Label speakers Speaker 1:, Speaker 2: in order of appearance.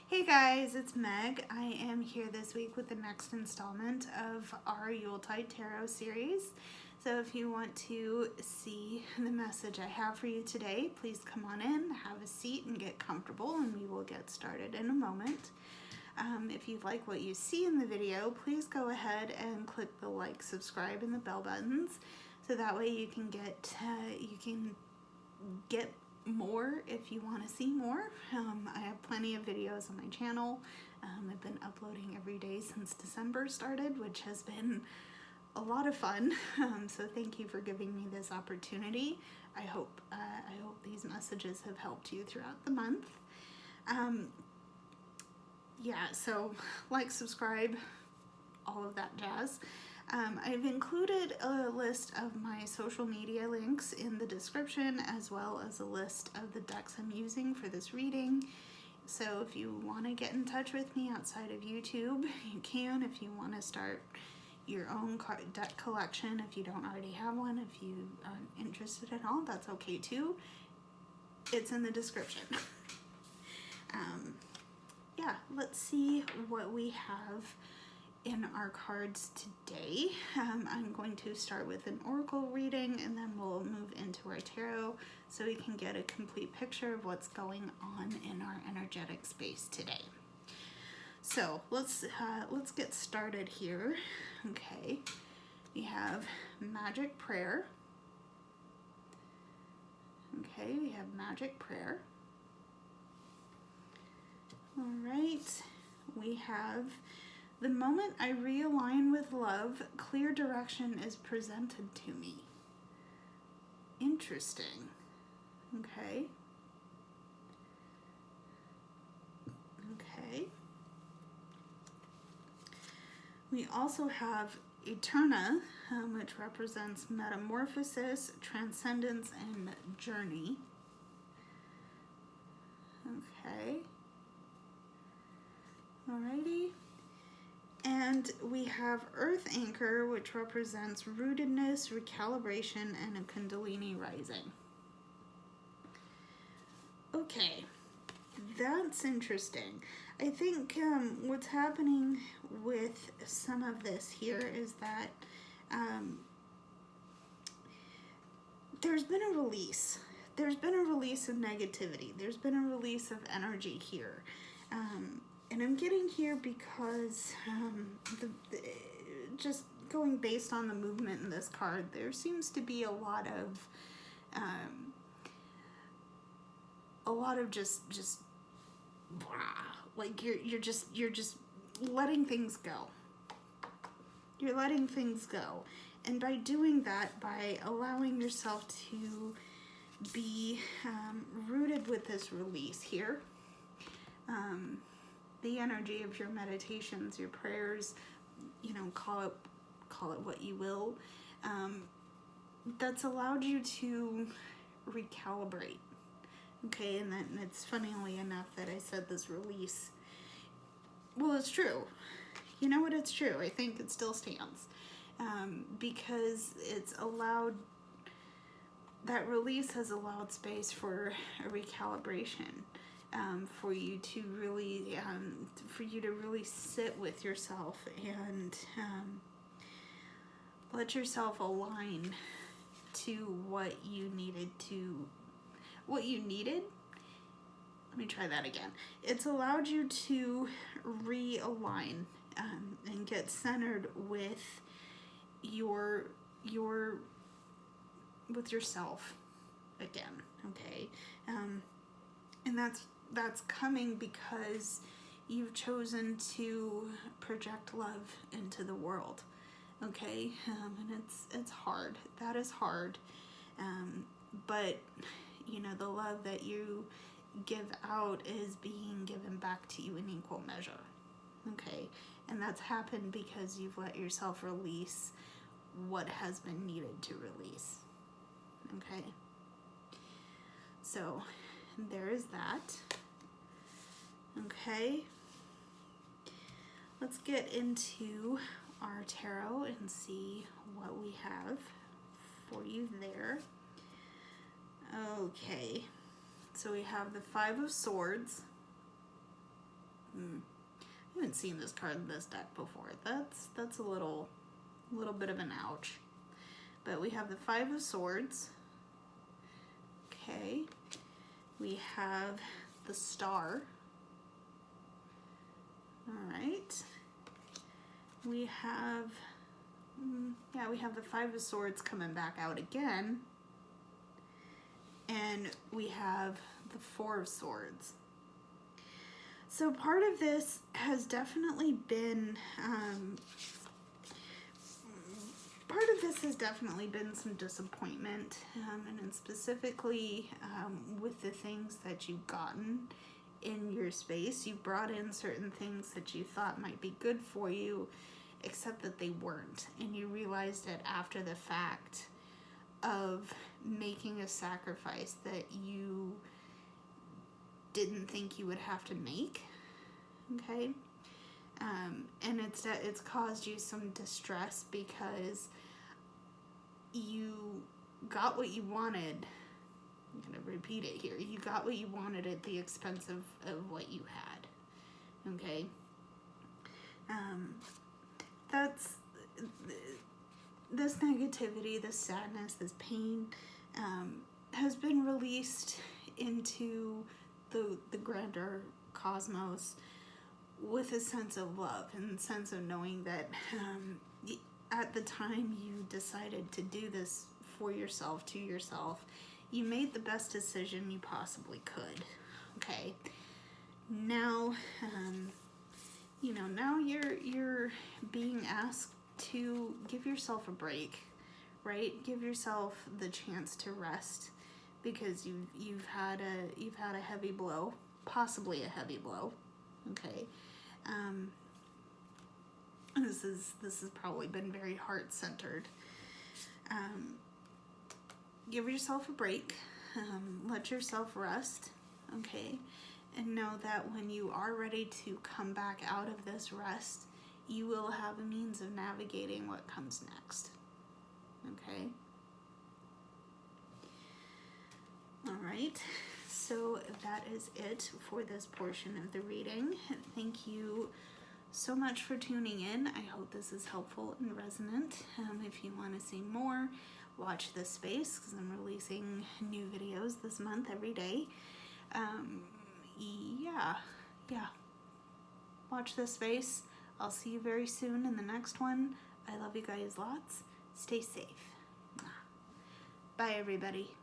Speaker 1: Hey guys, it's Meg. I am here this week with the next installment of our Yuletide Tarot series. So if you want to see the message I have for you today, please come on in, have a seat, and get comfortable, and we will get started in a moment. If you like what you see in the video, please go ahead and click the like, subscribe, and the bell buttons, so that way you can get more if you want to see more. I have plenty of videos on my channel. I've been uploading every day since December started, which has been a lot of fun. So thank you for giving me this opportunity. I hope these messages have helped you throughout the month. Yeah, so like, subscribe, all of that jazz. I've included a list of my social media links in the description, as well as a list of the decks I'm using for this reading. So if you want to get in touch with me outside of YouTube, you can. If you want to start your own deck collection, if you don't already have one, if you aren't interested at all, that's okay too. It's in the description. Yeah, let's see what we have in our cards today. I'm going to start with an oracle reading, and then we'll move into our tarot so we can get a complete picture of what's going on in our energetic space today. So let's get started here. Okay, we have magic prayer. Okay, we have magic prayer. All right, we have the moment I realign with love, clear direction is presented to me. Interesting. Okay. Okay. We also have Eterna, which represents metamorphosis, transcendence, and journey. Okay. Alrighty. And we have Earth Anchor, which represents rootedness, recalibration, and a Kundalini rising. Okay, that's interesting. I think what's happening with some of this here is that there's been a release. There's been a release of negativity. There's been a release of energy here. And I'm getting here because just going based on the movement in this card, there seems to be a lot of just like you're just letting things go. You're letting things go, and by doing that, by allowing yourself to be rooted with this release here. The energy of your meditations, your prayers, call it what you will, that's allowed you to recalibrate. Okay, and it's funnily enough that I said this release. Well, it's true. You know what? It's true. I think it still stands, because it's allowed. That release has allowed space for a recalibration. For you to really sit with yourself and let yourself align to what you needed. Let me try that again. It's allowed you to realign and get centered with yourself again. Okay, and that's coming because you've chosen to project love into the world. Okay, and it's hard. That is hard, but the love that you give out is being given back to you in equal measure. Okay, and that's happened because you've let yourself release what has been needed to release. Okay, so there is that. Okay, let's get into our tarot and see what we have for you there. Okay, so we have the Five of Swords, I haven't seen this card in this deck before. That's a little bit of an ouch. But we have the Five of Swords. Okay. We have the Star. Alright. We have, we have the Five of Swords coming back out again. And we have the Four of Swords. So part of this has definitely been, some disappointment, and specifically with the things that you've gotten in your space. You brought in certain things that you thought might be good for you, except that they weren't, and you realized it after the fact of making a sacrifice that you didn't think you would have to make. Okay, and it's caused you some distress because you got what you wanted. I'm gonna repeat it here. You got what you wanted at the expense of what you had. Okay, that's this negativity, this sadness, this pain has been released into the grander cosmos with a sense of love and a sense of knowing that at the time you decided to do this for yourself, to yourself, you made the best decision you possibly could. Okay, now now you're being asked to give yourself a break, right? Give yourself the chance to rest, because you've had a heavy blow, possibly a heavy blow. Okay, this has probably been very heart-centered. Give yourself a break, let yourself rest, okay, and know that when you are ready to come back out of this rest, you will have a means of navigating what comes next. Okay? Alright, so that is it for this portion of the reading. Thank you so much for tuning in. I hope this is helpful and resonant. If you want to see more, watch this space, because I'm releasing new videos this month every day. Yeah. Watch this space. I'll see you very soon in the next one. I love you guys lots. Stay safe. Bye, everybody.